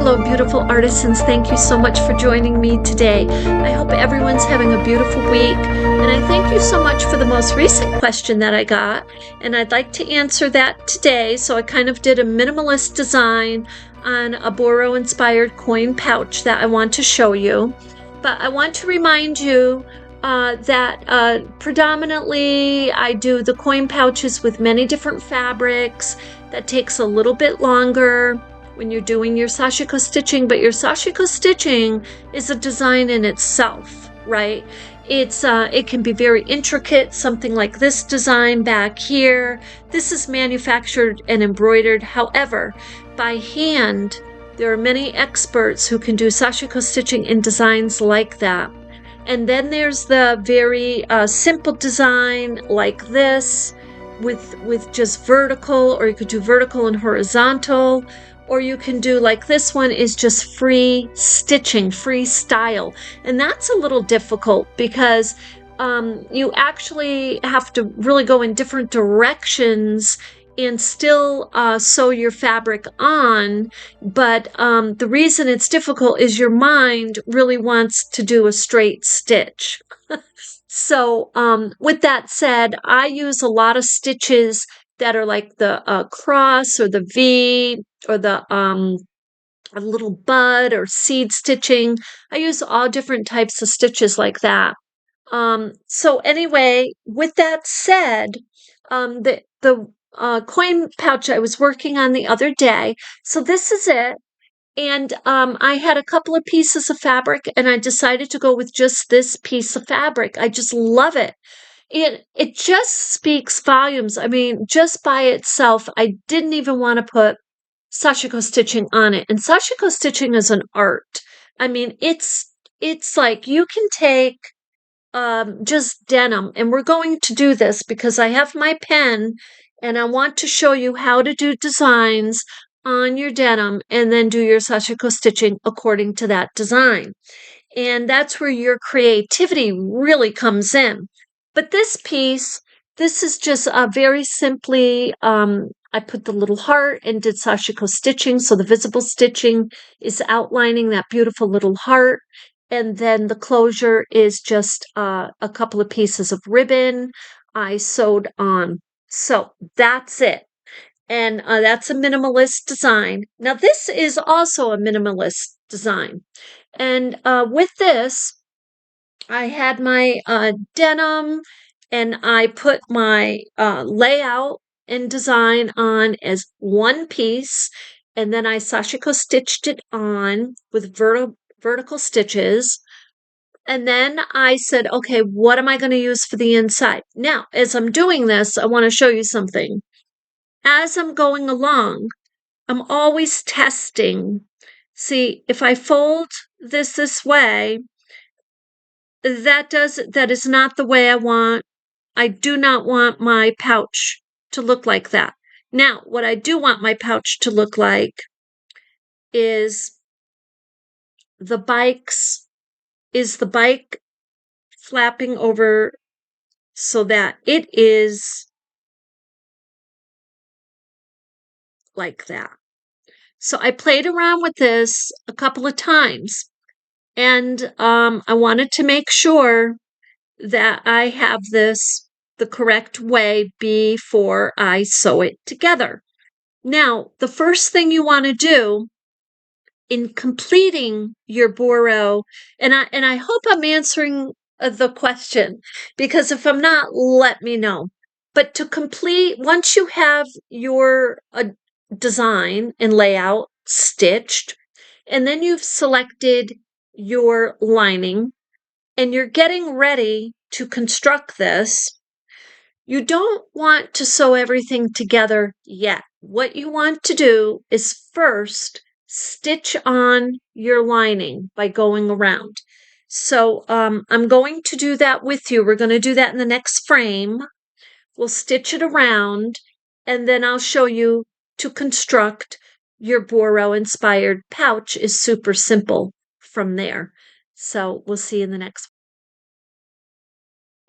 Hello, beautiful artisans. Thank you so much for joining me today. I hope everyone's having a beautiful week. And I thank you so much for the most recent question that I got. And I'd like to answer that today. So I kind of did a minimalist design on a Boro Inspired coin pouch that I want to show you. But I want to remind you that predominantly I do the coin pouches with many different fabrics. That takes a little bit longer when you're doing your sashiko stitching, but your sashiko stitching is a design in itself, right? It can be very intricate, something like this design back here. This is manufactured and embroidered. However, by hand, there are many experts who can do sashiko stitching in designs like that. And then there's the very simple design like this with just vertical, or you could do vertical and horizontal. Or you can do like this one is just free stitching, freestyle. And that's a little difficult because you actually have to really go in different directions and still sew your fabric on. But the reason it's difficult is your mind really wants to do a straight stitch. So with that said, I use a lot of stitches that are like the cross or the V or the a little bud or seed stitching. I use all different types of stitches like that. So anyway, with that said, the coin pouch I was working on the other day. So this is it. And I had a couple of pieces of fabric, and I decided to go with just this piece of fabric. I just love it. It just speaks volumes. I mean, just by itself, I didn't even want to put sashiko stitching on it. And sashiko stitching is an art. I mean, it's like you can take just denim, and we're going to do this because I have my pen, and I want to show you how to do designs on your denim and then do your sashiko stitching according to that design. And that's where your creativity really comes in. But this piece, this is just very simply, I put the little heart and did sashiko stitching. So the visible stitching is outlining that beautiful little heart. And then the closure is just a couple of pieces of ribbon I sewed on. So that's it. And that's a minimalist design. Now, this is also a minimalist design. And with this, I had my denim, and I put my layout and design on as one piece. And then I sashiko stitched it on with vertical stitches. And then I said, okay, what am I going to use for the inside? Now, as I'm doing this, I want to show you something. As I'm going along, I'm always testing. See, if I fold this way, that is not the way I want. I do not want my pouch to look like that. Now, what I do want my pouch to look like is the bike flapping over so that it is like that. So I played around with this a couple of times, and I wanted to make sure that I have this the correct way before I sew it together. Now, the first thing you want to do in completing your Boro, and I hope I'm answering the question, because if I'm not, let me know. But to complete, once you have your design and layout stitched, and then you've selected your lining, and you're getting ready to construct this, you don't want to sew everything together yet. What you want to do is first stitch on your lining by going around. So I'm going to do that with you. We're going to do that in the next frame. We'll stitch it around, and then I'll show you to construct your Boro Inspired Pouch. Is super simple from there. So we'll see you in the next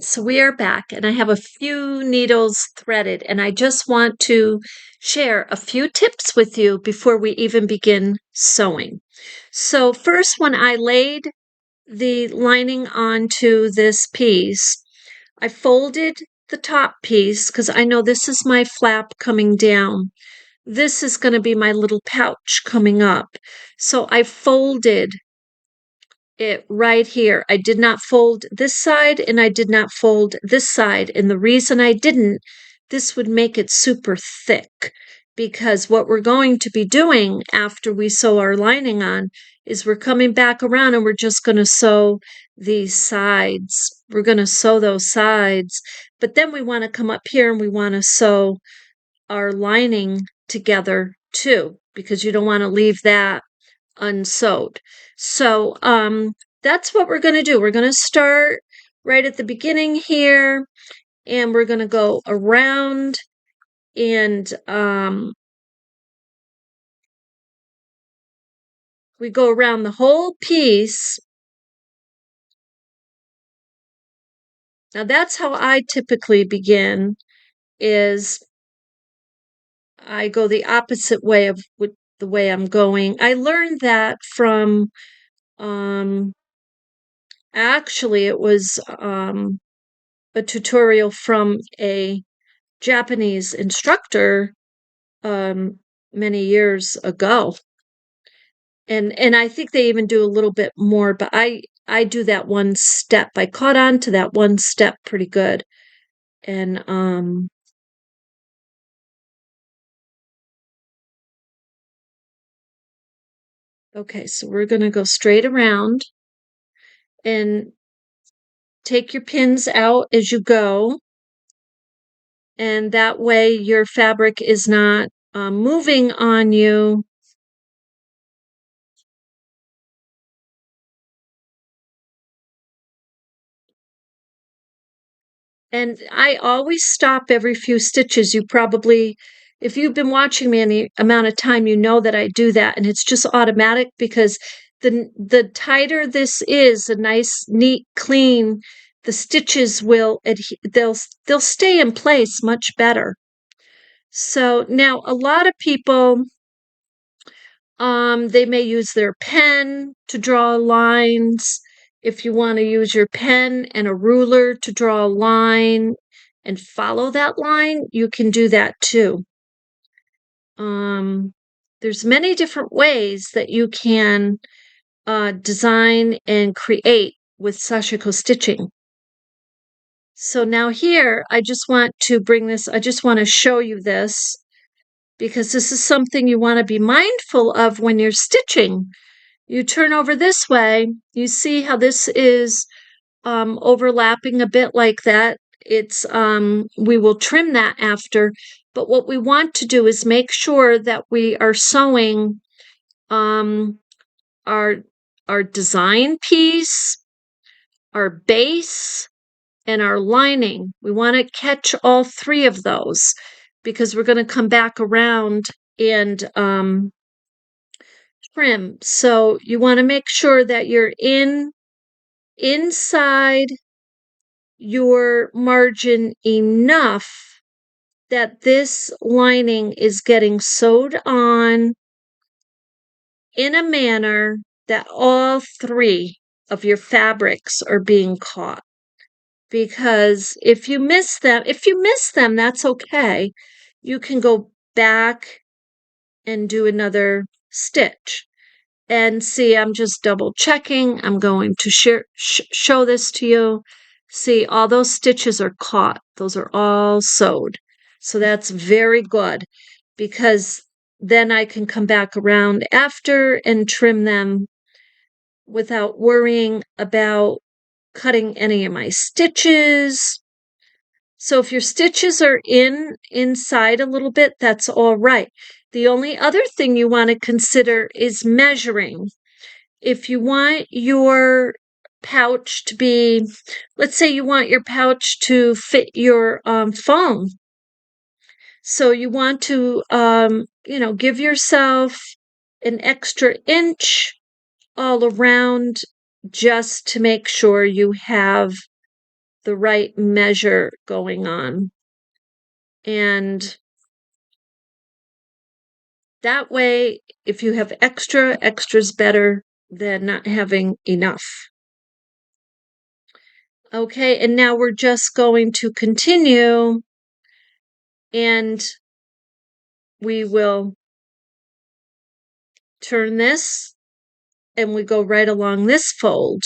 So we are back, and I have a few needles threaded, and I just want to share a few tips with you before we even begin sewing. So first, when I laid the lining onto this piece, I folded the top piece because I know this is my flap coming down. This is going to be my little pouch coming up. So I folded it right here. I did not fold this side and I did not fold this side. And the reason I didn't, this would make it super thick, because what we're going to be doing after we sew our lining on is we're coming back around and we're just going to sew these sides. We're going to sew those sides, but then we want to come up here and we want to sew our lining together too, because you don't want to leave that unsewed. So that's what we're going to do. We're going to start right at the beginning here, and we're going to go around, and we go around the whole piece. Now that's how I typically begin, is I go the opposite way of the way I'm going. I learned that from actually it was a tutorial from a Japanese instructor many years ago. And I think they even do a little bit more, but I do that one step. I caught on to that one step pretty good. And okay, so we're going to go straight around and take your pins out as you go. And that way your fabric is not moving on you. And I always stop every few stitches. You probably, if you've been watching me any amount of time, you know that I do that. And it's just automatic, because the tighter this is, the nice, neat, clean, the stitches will, they'll stay in place much better. So now a lot of people, they may use their pen to draw lines. If you want to use your pen and a ruler to draw a line and follow that line, you can do that too. There's many different ways that you can design and create with sashiko stitching. So now here, I just want to bring this, I just want to show you this, because this is something you want to be mindful of when you're stitching. You turn over this way, you see how this is overlapping a bit like that. It's we will trim that after, but what we want to do is make sure that we are sewing our design piece, our base, and our lining. We want to catch all three of those, because we're going to come back around and trim. So you want to make sure that you're inside your margin enough that this lining is getting sewed on in a manner that all three of your fabrics are being caught. Because if you miss them, that's okay. You can go back and do another stitch. And see, I'm just double checking. I'm going to show this to you. See, all those stitches are caught. Those are all sewed. So that's very good, because then I can come back around after and trim them without worrying about cutting any of my stitches. So if your stitches are inside a little bit, that's all right. The only other thing you want to consider is measuring. If you want your pouch to be, let's say you want your pouch to fit your phone. So you want to, give yourself an extra inch all around, just to make sure you have the right measure going on. And that way, if you have extra's better than not having enough. Okay, and now we're just going to continue, and we will turn this, and we go right along this fold,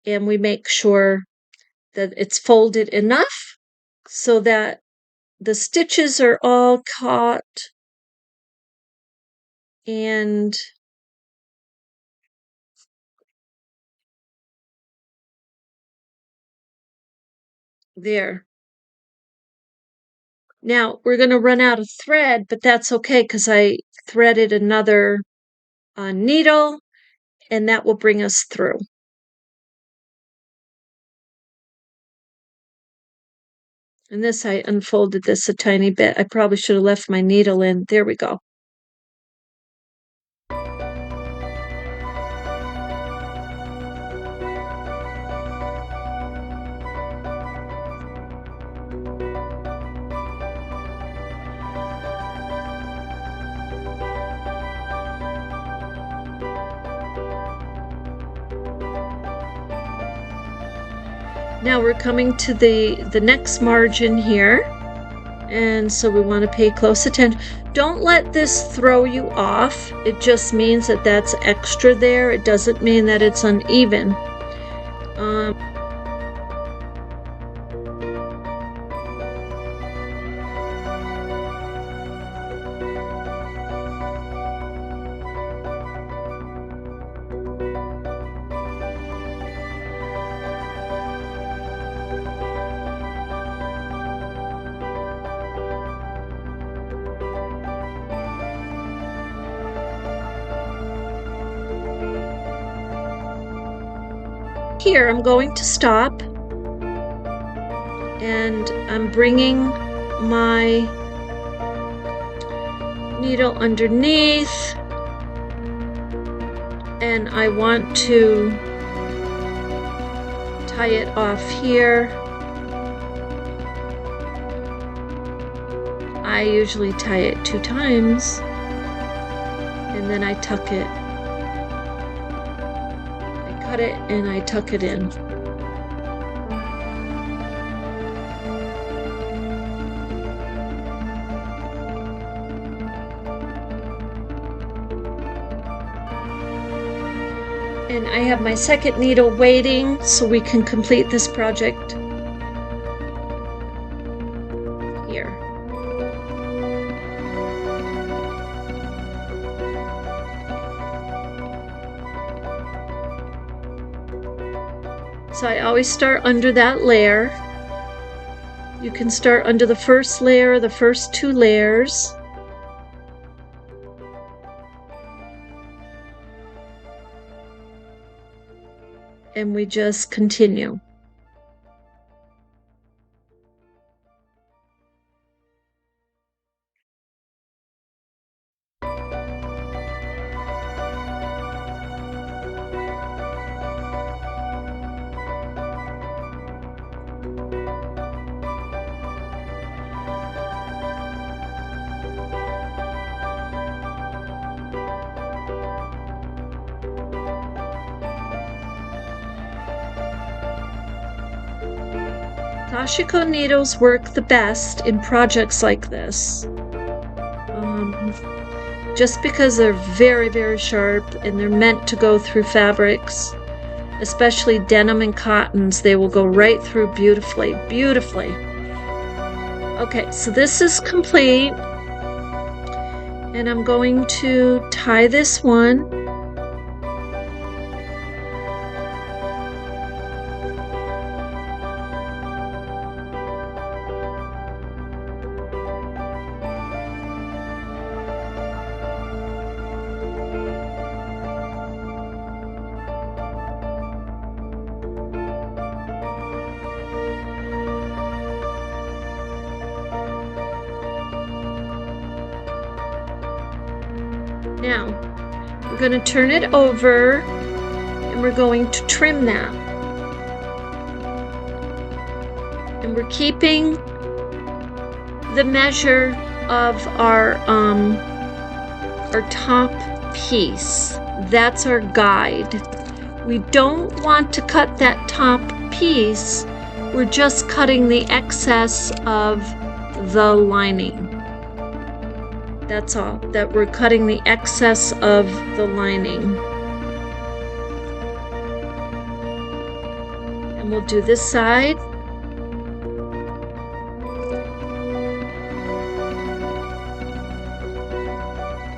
and we make sure that it's folded enough so that the stitches are all caught, and there. Now we're going to run out of thread, but that's okay because I threaded another needle, and that will bring us through. And this, I unfolded this a tiny bit. I probably should have left my needle in. There we go. Now we're coming to the next margin here, and so we want to pay close attention. Don't let this throw you off. It just means that that's extra there. It doesn't mean that it's uneven. Here, I'm going to stop, and I'm bringing my needle underneath, and I want to tie it off here. I usually tie it 2 times, and then I tuck it. Cut it and I tuck it in. And I have my second needle waiting so we can complete this project here. So I always start under that layer. You can start under the first layer, the first 2 layers. And we just continue. Sashiko needles work the best in projects like this, just because they're very, very sharp and they're meant to go through fabrics, especially denim and cottons. They will go right through beautifully, beautifully. Okay, so this is complete, and I'm going to tie this one. Now, we're going to turn it over, and we're going to trim that. And we're keeping the measure of our top piece. That's our guide. We don't want to cut that top piece. We're just cutting the excess of the lining. That's all, that we're cutting the excess of the lining. And we'll do this side.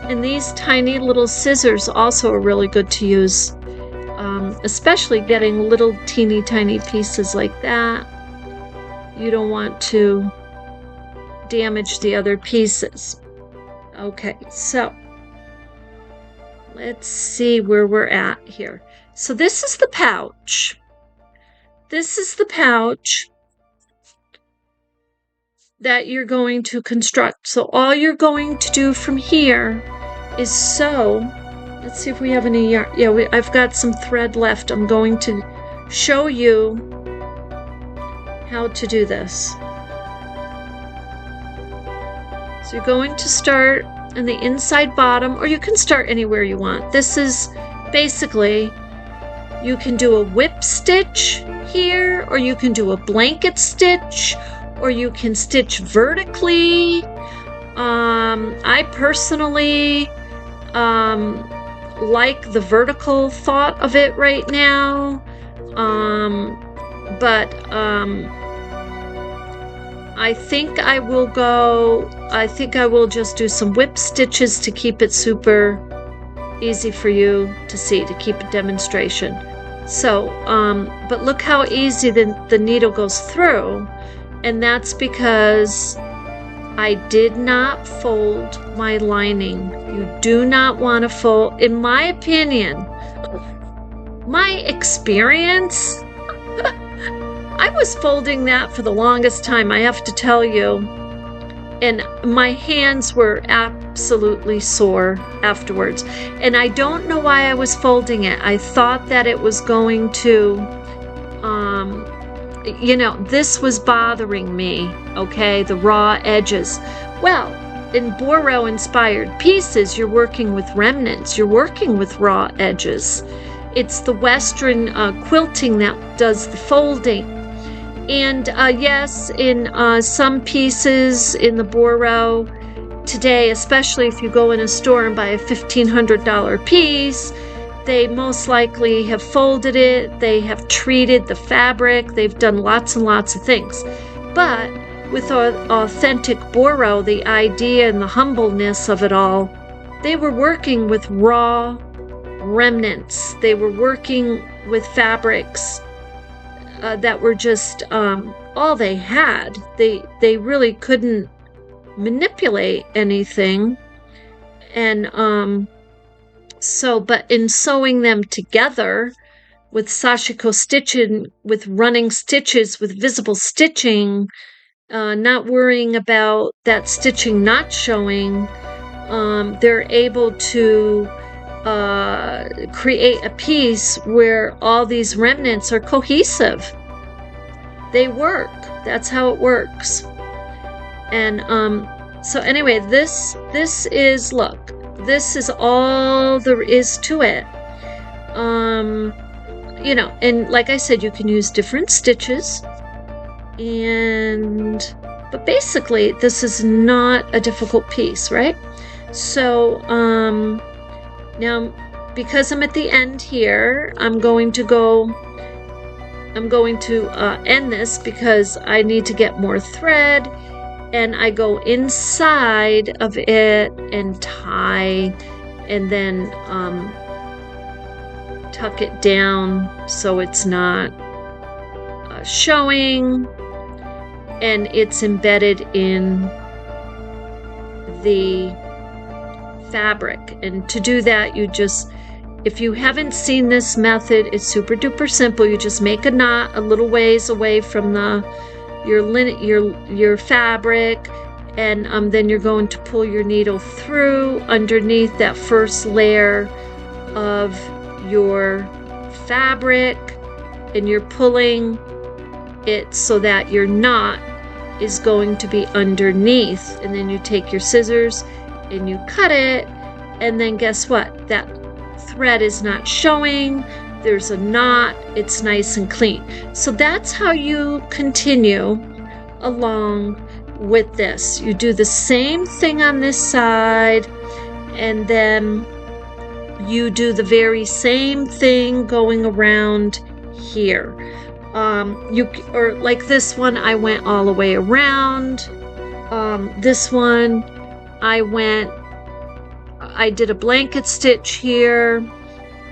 And these tiny little scissors also are really good to use, especially getting little teeny tiny pieces like that. You don't want to damage the other pieces. Okay, so let's see where we're at here. So this is the pouch. This is the pouch that you're going to construct. So all you're going to do from here is sew. Let's see if we have any yarn. Yeah, I've got some thread left. I'm going to show you how to do this. So you're going to start on the inside bottom, or you can start anywhere you want. This is basically, you can do a whip stitch here, or you can do a blanket stitch, or you can stitch vertically. I personally like the vertical thought of it right now, but I think I will just do some whip stitches to keep it super easy for you to see, to keep a demonstration. So, but look how easy the needle goes through, and that's because I did not fold my lining. You do not want to fold, in my opinion, my experience, I was folding that for the longest time, I have to tell you, and my hands were absolutely sore afterwards. And I don't know why I was folding it. I thought that it was going to, this was bothering me, okay, the raw edges. Well, in Boro Inspired Pieces, you're working with remnants, you're working with raw edges. It's the Western quilting that does the folding. And yes, in some pieces in the Boro today, especially if you go in a store and buy a $1,500 piece, they most likely have folded it, they have treated the fabric, they've done lots and lots of things. But with authentic Boro, the idea and the humbleness of it all, they were working with raw remnants. They were working with fabrics that were just all they had. They really couldn't manipulate anything. And but in sewing them together with sashiko stitching, with running stitches, with visible stitching, not worrying about that stitching not showing, they're able to create a piece where all these remnants are cohesive. They work. That's how it works. And so anyway, this is, look, this is all there is to it. And like I said, you can use different stitches, but basically this is not a difficult piece, right? So now, because I'm at the end here, I'm going to end this because I need to get more thread, and I go inside of it and tie, and then tuck it down so it's not showing, and it's embedded in the fabric. And to do that, you just, if you haven't seen this method, it's super duper simple. You just make a knot a little ways away from your fabric, and then you're going to pull your needle through underneath that first layer of your fabric, and you're pulling it so that your knot is going to be underneath. And then you take your scissors and you cut it, and then guess what? That thread is not showing. There's a knot. It's nice and clean. So that's how you continue along with this. You do the same thing on this side, and then you do the very same thing going around here. Or like this one, I went all the way around. This one, I did a blanket stitch here,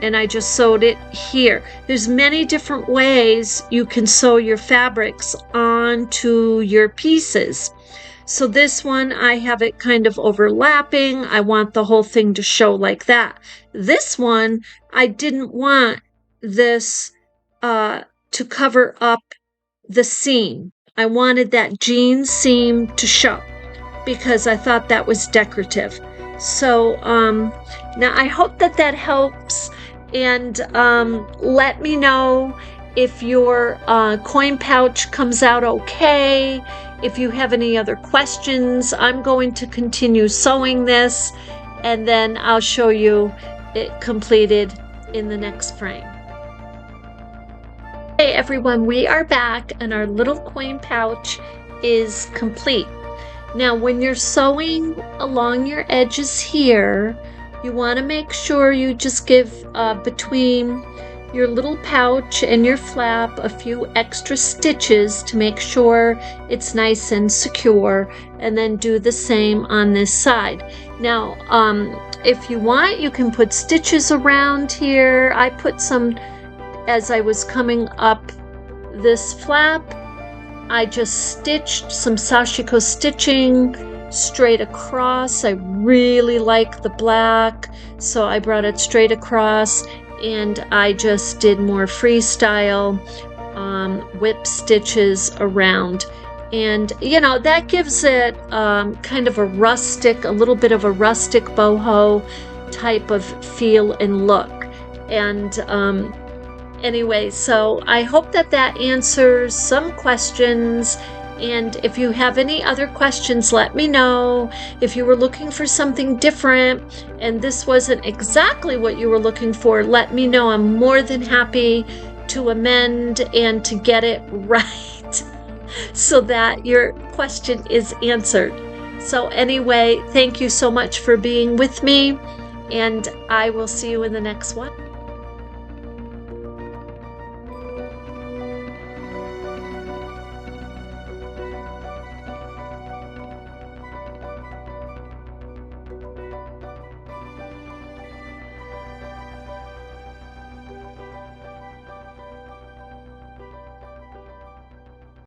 and I just sewed it here. There's many different ways you can sew your fabrics onto your pieces. So this one, I have it kind of overlapping. I want the whole thing to show like that. This one, I didn't want this to cover up the seam. I wanted that jean seam to show because I thought that was decorative. So now I hope that helps, and let me know if your coin pouch comes out okay. If you have any other questions, I'm going to continue sewing this, and then I'll show you it completed in the next frame. Hey everyone, we are back, and our little coin pouch is complete. Now when you're sewing along your edges here, you want to make sure you just give between your little pouch and your flap a few extra stitches to make sure it's nice and secure, and then do the same on this side. Now if you want, you can put stitches around here. I put some as I was coming up this flap. I just stitched some sashiko stitching straight across. I really like the black, so I brought it straight across, and I just did more freestyle whip stitches around. And you know, that gives it kind of a little bit of a rustic boho type of feel and look. And anyway, so I hope that answers some questions. And if you have any other questions, let me know. If you were looking for something different and this wasn't exactly what you were looking for, let me know. I'm more than happy to amend and to get it right so that your question is answered. So anyway, thank you so much for being with me, and I will see you in the next one.